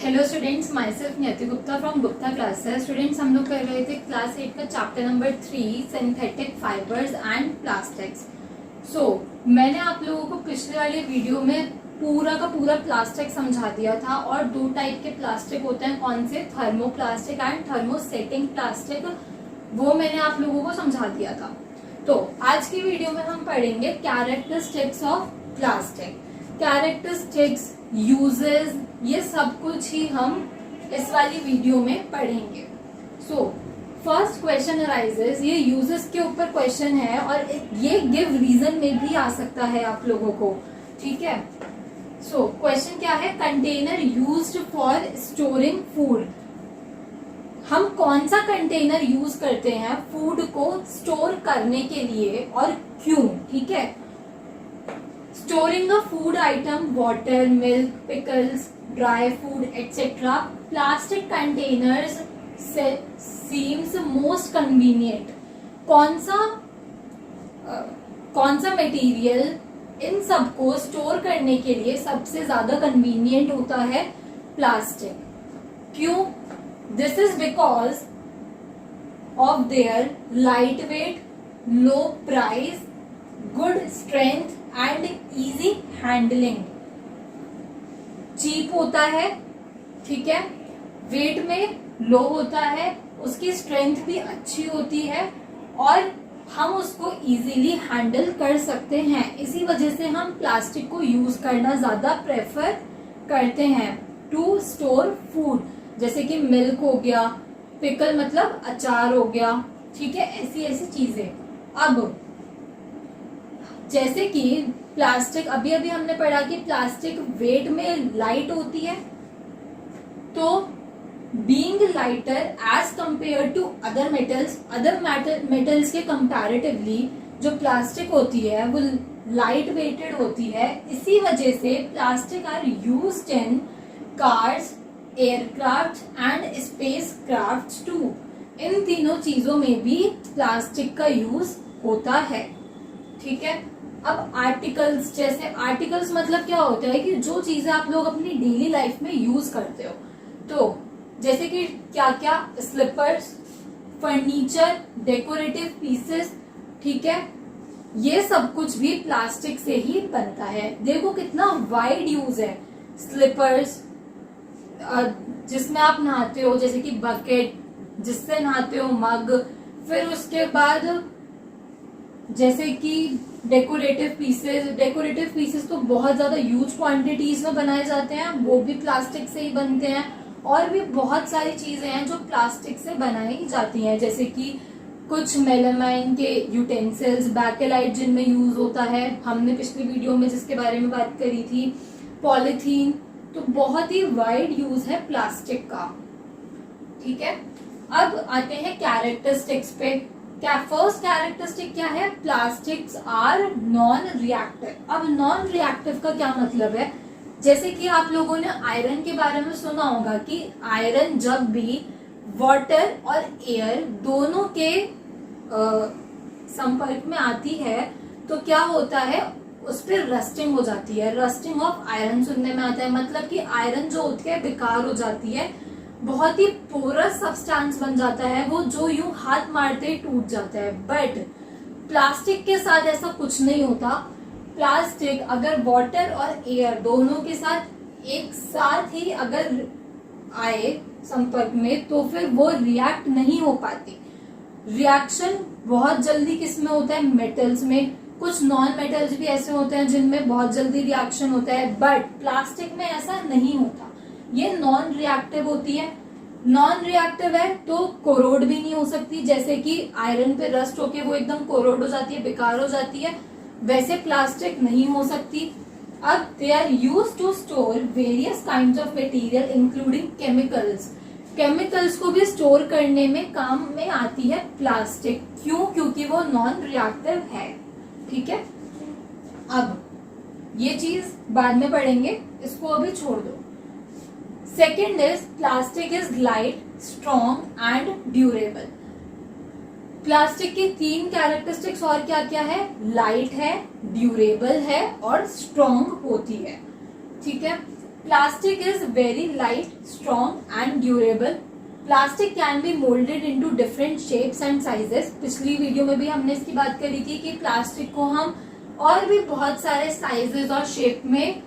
Hello students, my self नियति Gupta from Gupta classes. Students, हम लोग कर रहे थे क्लास 8 का chapter number 3 synthetic fibres and plastics. मैंने आप लोगों को पिछले वाले वीडियो में पूरा का पूरा प्लास्टिक समझा दिया था और दो टाइप के प्लास्टिक होते हैं, कौन से, थर्मोप्लास्टिक एंड थर्मोसेटिंग प्लास्टिक, वो मैंने आप लोगों को समझा दिया था। तो आज की वीडियो में हम पढ़ेंगे characteristics of plastic. Characteristics, uses, ये सब कुछ ही हम इस वाली वीडियो में पढ़ेंगे। फर्स्ट क्वेश्चन अराइजेस, ये यूजेस के ऊपर क्वेश्चन है और ये गिव रीजन में भी आ सकता है आप लोगों को, ठीक है। क्वेश्चन क्या है, container used for storing food. हम कौन सा कंटेनर यूज करते हैं फूड को स्टोर करने के लिए और क्यों, ठीक है। स्टोरिंग अ food item, water, milk, pickles, dry food etcetera, plastic containers seems most convenient. कौन सा मटेरियल इन सबको स्टोर करने के लिए सबसे ज्यादा कन्वीनियंट होता है, प्लास्टिक। क्यों? This is because of their light weight, low price, good strength and easy handling. Cheap होता है, ठीक है, वेट में लो होता है, उसकी स्ट्रेंथ भी अच्छी होती है और हम उसको इजीली हैंडल कर सकते हैं। इसी वजह से हम प्लास्टिक को यूज करना ज्यादा प्रेफर करते हैं टू स्टोर फूड, जैसे कि मिल्क हो गया, पिकल मतलब अचार हो गया, ठीक है, ऐसी चीजें। अब जैसे कि प्लास्टिक, अभी हमने पढ़ा कि प्लास्टिक वेट में लाइट होती है, तो being lighter as compare to other metals के कंपैरेटिवली जो प्लास्टिक होती है वो लाइट वेटेड होती है। इसी वजह से plastic are used in cars, aircraft and space craft too. इन तीनों चीजों में भी प्लास्टिक का यूज होता है, ठीक है। अब आर्टिकल्स, जैसे आर्टिकल्स मतलब क्या होता है कि जो चीजें आप लोग अपनी डेली लाइफ में यूज करते हो, तो जैसे कि क्या क्या, स्लीपर्स, फर्नीचर, डेकोरेटिव पीसेस, ठीक है, ये सब कुछ भी प्लास्टिक से ही बनता है। देखो कितना वाइड यूज है। स्लीपर्स जिसमें आप नहाते हो, जैसे कि बकेट जिससे नहाते हो, मग, फिर उसके बाद जैसे कि डेकोरेटिव पीसेस तो बहुत ज्यादा ह्यूज क्वांटिटीज में बनाए जाते हैं, वो भी प्लास्टिक से ही बनते हैं। और भी बहुत सारी चीजें हैं जो प्लास्टिक से बनाई जाती हैं, जैसे कि कुछ मेलामाइन के यूटेंसिल्स, बैकेलाइट जिनमें यूज होता है, हमने पिछली वीडियो में जिसके बारे में बात करी थी, पॉलिथीन, तो बहुत ही वाइड यूज है प्लास्टिक का, ठीक है। अब आते हैं कैरेक्टरिस्टिक्स पे। फर्स्ट कैरेक्टरिस्टिक क्या है, प्लास्टिक्स आर नॉन रिएक्टिव। अब नॉन रिएक्टिव का क्या मतलब है, जैसे कि आप लोगों ने आयरन के बारे में सुना होगा कि आयरन जब भी वाटर और एयर दोनों के संपर्क में आती है तो क्या होता है, उस पर रस्टिंग हो जाती है। रस्टिंग ऑफ आयरन सुनने में आता है, मतलब कि आयरन जो होती है बेकार हो जाती है, बहुत ही पोरस सब्सटेंस बन जाता है वो, जो यूं हाथ मारते ही टूट जाता है। बट प्लास्टिक के साथ ऐसा कुछ नहीं होता। प्लास्टिक अगर वाटर और एयर दोनों के साथ एक साथ ही अगर आए संपर्क में तो फिर वो रिएक्ट नहीं हो पाती। रिएक्शन बहुत जल्दी किस में होता है, मेटल्स में। कुछ नॉन मेटल्स भी ऐसे होते हैं जिनमें बहुत जल्दी रिएक्शन होता है, बट प्लास्टिक में ऐसा नहीं होता, ये नॉन रिएक्टिव होती है। नॉन रिएक्टिव है तो कोरोड भी नहीं हो सकती, जैसे कि आयरन पे रस्ट होके वो एकदम कोरोड हो जाती है, बेकार हो जाती है, वैसे प्लास्टिक नहीं हो सकती। अब they are use to store various kind of material including chemicals. Chemicals को भी स्टोर करने में काम में आती है प्लास्टिक। क्यों? क्योंकि वो नॉन रिएक्टिव है, ठीक है। अब ये चीज बाद में पढ़ेंगे, इसको अभी छोड़ दो। Second is plastic is light, strong and durable. Plastic की तीन कैरेक्टरिस्टिक्स और क्या क्या है, लाइट है, ड्यूरेबल है और स्ट्रॉन्ग होती है, ठीक है। Plastic is very light, strong and durable. Plastic can be moulded into different shapes and sizes. पिछली वीडियो में भी हमने इसकी बात करी थी कि प्लास्टिक को हम और भी बहुत सारे साइजेस और शेप में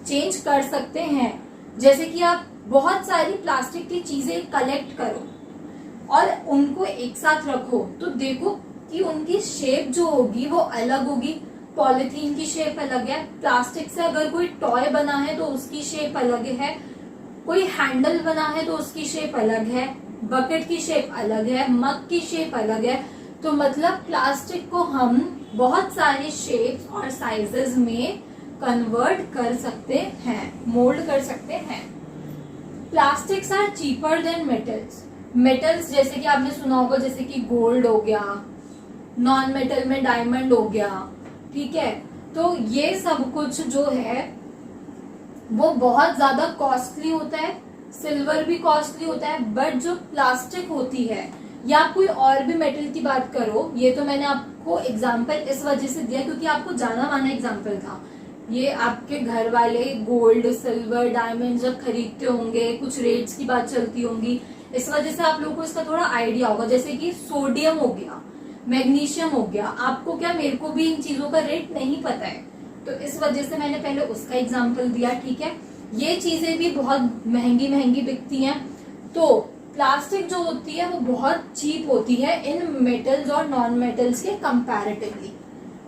चेंज कर सकते हैं। जैसे कि आप बहुत सारी प्लास्टिक की चीजें कलेक्ट करो और उनको एक साथ रखो तो देखो कि उनकी शेप जो होगी वो अलग होगी। पॉलिथीन की शेप अलग है, प्लास्टिक से अगर कोई टॉय बना है तो उसकी शेप अलग है, कोई हैंडल बना है तो उसकी शेप अलग है, बकेट की शेप अलग है, मग की शेप अलग है। तो मतलब प्लास्टिक को हम बहुत सारे शेप्स और साइजेस में कन्वर्ट कर सकते हैं, मोल्ड कर सकते हैं। Plastics are cheaper than metals. Metals जैसे कि आपने सुना होगा, जैसे कि गोल्ड हो गया, नॉन मेटल में डायमंड हो गया, ठीक है। तो ये सब कुछ जो है वो बहुत ज्यादा कॉस्टली होता है, सिल्वर भी कॉस्टली होता है, बट जो प्लास्टिक होती है या कोई और भी मेटल की बात करो, ये तो मैंने आपको एग्जांपल इस वजह से दिया क्योंकि आपको जाना माना एग्जांपल था। ये आपके घर वाले गोल्ड, सिल्वर, डायमंड जब खरीदते होंगे, कुछ रेट्स की बात चलती होंगी, इस वजह से आप लोगों को इसका थोड़ा आइडिया होगा। जैसे कि सोडियम हो गया, मैग्नीशियम हो गया, आपको क्या, मेरे को भी इन चीजों का रेट नहीं पता है, तो इस वजह से मैंने पहले उसका एग्जाम्पल दिया, ठीक है। ये चीजें भी बहुत महंगी महंगी बिकती हैं। तो प्लास्टिक जो होती है वो बहुत चीप होती है इन मेटल्स और नॉन मेटल्स के कंपैरेटिवली।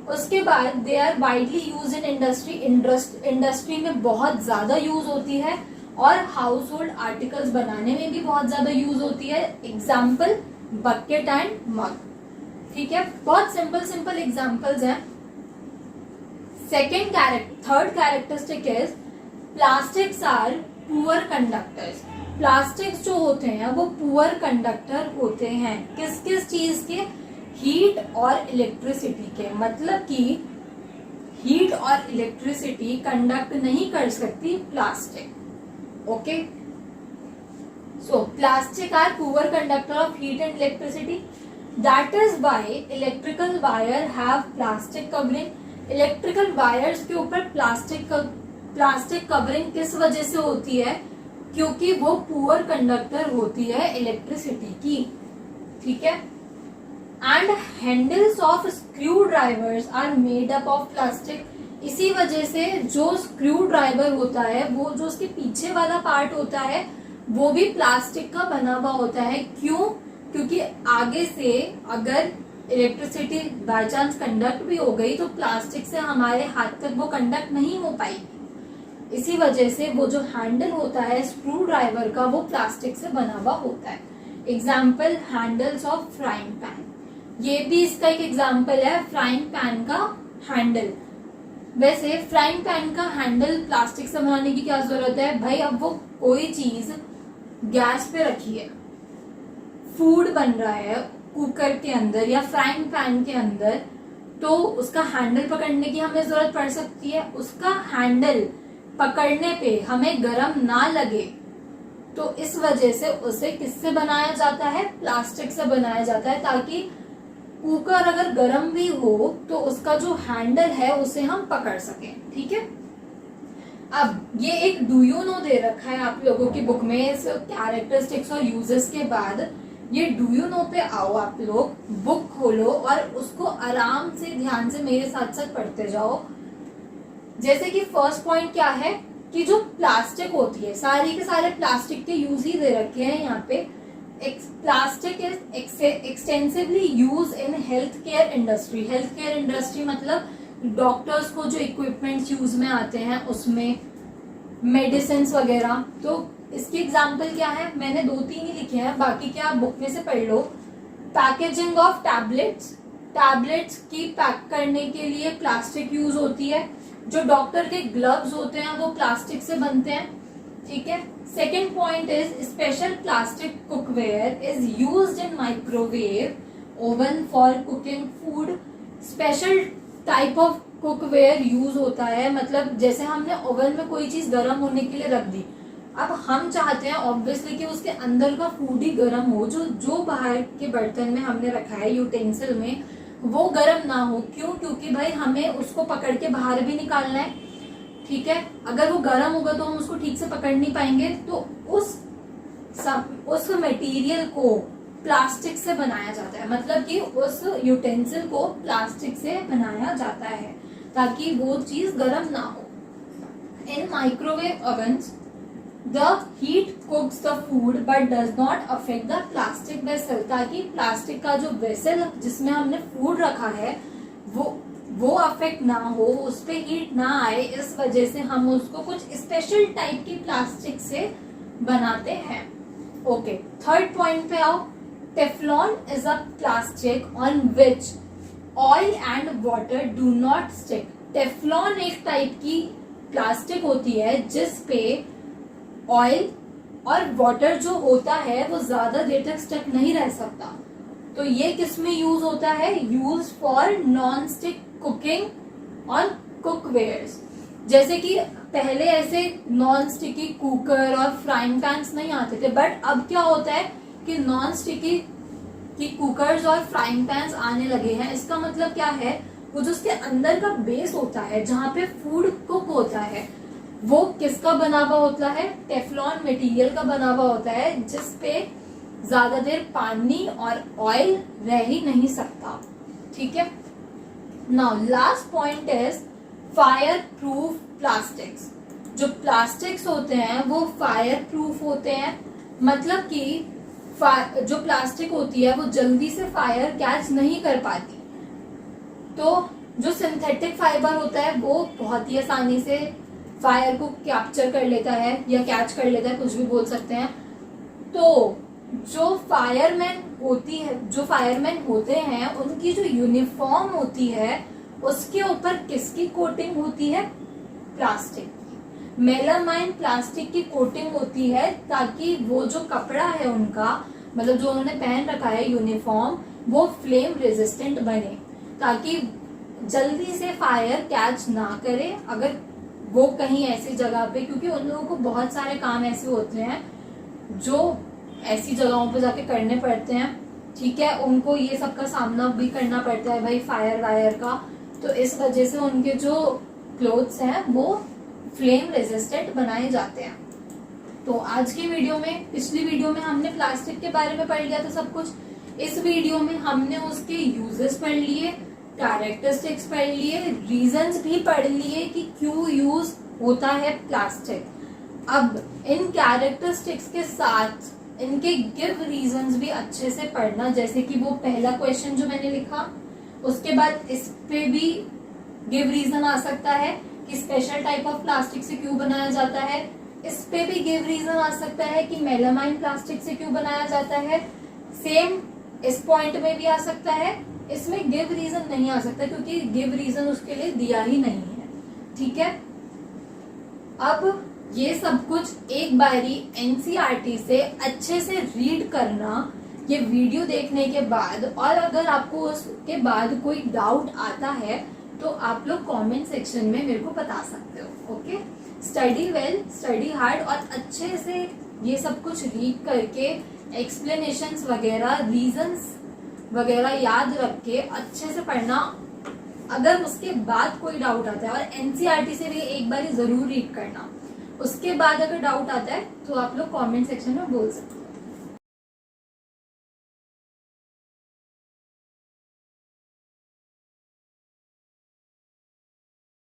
उसके बाद they are widely use in industry. Industry में बहुत ज्यादा यूज होती है और हाउस होल्ड आर्टिकल्स बनाने में भी बहुत ज्यादा यूज होती है। एग्जाम्पल बकेट एंड मग, ठीक है। बहुत सिंपल सिंपल एग्जाम्पल्स हैं। Third characteristic is plastics are poor conductors. Plastics जो होते हैं वो पुअर कंडक्टर होते हैं। किस किस चीज के? हीट और इलेक्ट्रिसिटी के। मतलब कि हीट और इलेक्ट्रिसिटी कंडक्ट नहीं कर सकती plastic, okay. So plastic are poor conductor of heat and electricity, that is why electrical wire have plastic covering. Electrical wires के ऊपर प्लास्टिक कवरिंग किस वजह से होती है? क्योंकि वो पुअर कंडक्टर होती है इलेक्ट्रिसिटी की, ठीक है। And handles of screwdrivers are made up of plastic. इसी वजह से जो स्क्रू ड्राइवर होता है, वो जो उसके पीछे वाला पार्ट होता है वो भी प्लास्टिक का बना हुआ होता है। क्यों? क्योंकि आगे से अगर इलेक्ट्रिसिटी बाय चांस कंडक्ट भी हो गई तो प्लास्टिक से हमारे हाथ तक वो कंडक्ट नहीं हो पाएगी। इसी वजह से वो जो हैंडल होता है स्क्रू ड्राइवर का, वो प्लास्टिक से बना हुआ होता है। Example handles of frying pan, ये भी इसका एक एग्जाम्पल है, फ्राइंग पैन का हैंडल। वैसे फ्राइंग पैन का हैंडल प्लास्टिक से बनाने की क्या जरूरत है भाई? अब वो कोई चीज गैस पे रखी है, फूड बन रहा है कुकर के अंदर या फ्राइंग पैन के अंदर, तो उसका हैंडल पकड़ने की हमें जरूरत पड़ सकती है। उसका हैंडल पकड़ने पे हमें गरम ना लगे, तो इस वजह से उसे किससे बनाया जाता है? प्लास्टिक से बनाया जाता है, ताकि कुकर अगर गरम भी हो तो उसका जो हैंडल है उसे हम पकड़ सकें, ठीक है। अब ये एक डू यू नो दे रखा है आप लोगों की बुक में। इस कैरेक्टरिस्टिक्स और यूजेस के बाद ये डू यू नो पे आओ, आप लोग बुक खोलो और उसको आराम से ध्यान से मेरे साथ साथ पढ़ते जाओ। जैसे कि फर्स्ट पॉइंट क्या है कि जो प्लास्टिक होती है, सारी के सारे प्लास्टिक के यूज ही दे रखे हैं यहाँ पे। Plastic is extensively use in health care industry. Health care industry मतलब डॉक्टर्स को जो इक्विपमेंट्स यूज में आते हैं उसमें, मेडिसिन वगैरह। तो इसकी एग्जाम्पल क्या है? मैंने 2-3 ही लिखे हैं, बाकी क्या आप बुक में से पढ़ लो। पैकेजिंग ऑफ टैबलेट्स, टैबलेट्स की पैक करने के लिए प्लास्टिक यूज होती है। जो डॉक्टर के ग्लव्स होते हैं वो प्लास्टिक से बनते हैं, ठीक है। Second point is special plastic cookware is used in microwave oven for cooking food. Special type of cookware use होता है, मतलब जैसे हमने ओवन में कोई चीज गर्म होने के लिए रख दी, अब हम चाहते हैं ऑब्वियसली कि उसके अंदर का फूड ही गर्म हो, जो बाहर के बर्तन में हमने रखा है, यूटेंसिल में, वो गर्म ना हो। क्यों? क्योंकि भाई हमें उसको पकड़ के बाहर भी निकालना है, ठीक है, अगर वो गर्म होगा तो हम उसको ठीक से पकड़ नहीं पाएंगे, तो उस मटेरियल को प्लास्टिक से बनाया जाता है, मतलब कि उस यूटेंसिल को प्लास्टिक से बनाया जाता है ताकि वो चीज गर्म ना हो। In microwave ovens the heat cooks the food but does not affect the plastic vessel, ताकि प्लास्टिक का जो वेसल जिसमें हमने फूड रखा है वो अफेक्ट ना हो, उस पे हीट ना आए, इस वजह से हम उसको कुछ स्पेशल टाइप की प्लास्टिक से बनाते हैं। ओके, थर्ड पॉइंट पे आओ। Teflon is a plastic on which oil and water do not stick. Teflon एक टाइप की प्लास्टिक होती है जिस पे ऑयल और वाटर जो होता है वो ज्यादा देर तक स्टक नहीं रह सकता। तो ये किस में यूज होता है? Use for non stick cooking on cookwares. जैसे कि पहले ऐसे नॉन स्टिकी कुकर और फ्राइंग पैन्स नहीं आते थे, बट अब क्या होता है कि नॉन स्टिकी की कुकर्स और फ्राइंग पैन्स आने लगे हैं। इसका मतलब क्या है, वो जो उसके अंदर का बेस होता है जहाँ पे फूड कुक होता है वो किसका बना हुआ होता है? टेफ्लॉन मटेरियल का बना हुआ होता है, जिसपे ज्यादा देर पानी और ऑयल रह ही नहीं सकता। ठीक है, now last point is fire proof plastics. जो प्लास्टिक्स होते हैं वो फायर प्रूफ होते हैं, मतलब कि जो प्लास्टिक होती है वो जल्दी से फायर कैच नहीं कर पाती। तो जो सिंथेटिक फाइबर होता है वो बहुत ही आसानी से फायर को कैप्चर कर लेता है या कैच कर लेता है, कुछ भी बोल सकते हैं। तो जो फायरमैन होते हैं उनकी जो यूनिफॉर्म होती है उसके ऊपर किसकी कोटिंग होती है? प्लास्टिक की। मेलामाइन प्लास्टिक की कोटिंग होती है ताकि वो जो कपड़ा है उनका, मतलब जो उन्होंने पहन रखा है यूनिफॉर्म, वो फ्लेम रेजिस्टेंट बने, ताकि जल्दी से फायर कैच ना करे अगर वो कहीं ऐसी जगह पे, क्योंकि उन लोगों को बहुत सारे काम ऐसे होते हैं जो ऐसी जगहों पे जाके करने पड़ते हैं। ठीक है, उनको ये सब का सामना भी करना पड़ता है भाई, फायर वायर का। तो इस वजह से उनके जो क्लोथ्स हैं वो फ्लेम रेजिस्टेंट बनाए जाते हैं। तो आज की वीडियो में, पिछली वीडियो में हमने प्लास्टिक के बारे में पढ़ लिया था सब कुछ। इस वीडियो में हमने उसके यूजेस पढ़ लिए, कैरेक्टरिस्टिक्स पढ़ लिए, रीजंस भी पढ़ लिए कि क्यों यूज होता है प्लास्टिक। अब इन कैरेक्टरिस्टिक्स के साथ इनके गिव रीजंस भी अच्छे से पढ़ना, जैसे कि वो पहला क्वेश्चन जो मैंने लिखा, उसके बाद इस पे भी गिव रीजन आ सकता है कि स्पेशल टाइप ऑफ प्लास्टिक से क्यों बनाया जाता है। इस पे भी गिव रीजन आ सकता है कि मेलामाइन प्लास्टिक से क्यों बनाया जाता है। सेम इस पॉइंट में भी आ सकता है, इसमें गिव रीजन नहीं आ सकता क्योंकि गिव रीजन उसके लिए दिया ही नहीं है। ठीक है, अब ये सब कुछ एक बारी एनसीईआरटी से अच्छे से रीड करना ये वीडियो देखने के बाद, और अगर आपको उसके बाद कोई डाउट आता है तो आप लोग कमेंट सेक्शन में मेरे को बता सकते हो। Okay, study well, study hard, और अच्छे से ये सब कुछ रीड करके एक्सप्लेनेशंस वगैरह, रीजंस वगैरह याद रख के अच्छे से पढ़ना। अगर उसके बाद कोई डाउट आता है, और एनसीईआरटी से भी एक बार जरूर रीड करना, उसके बाद अगर डाउट आता है तो आप लोग कमेंट सेक्शन में बोल सकते हो।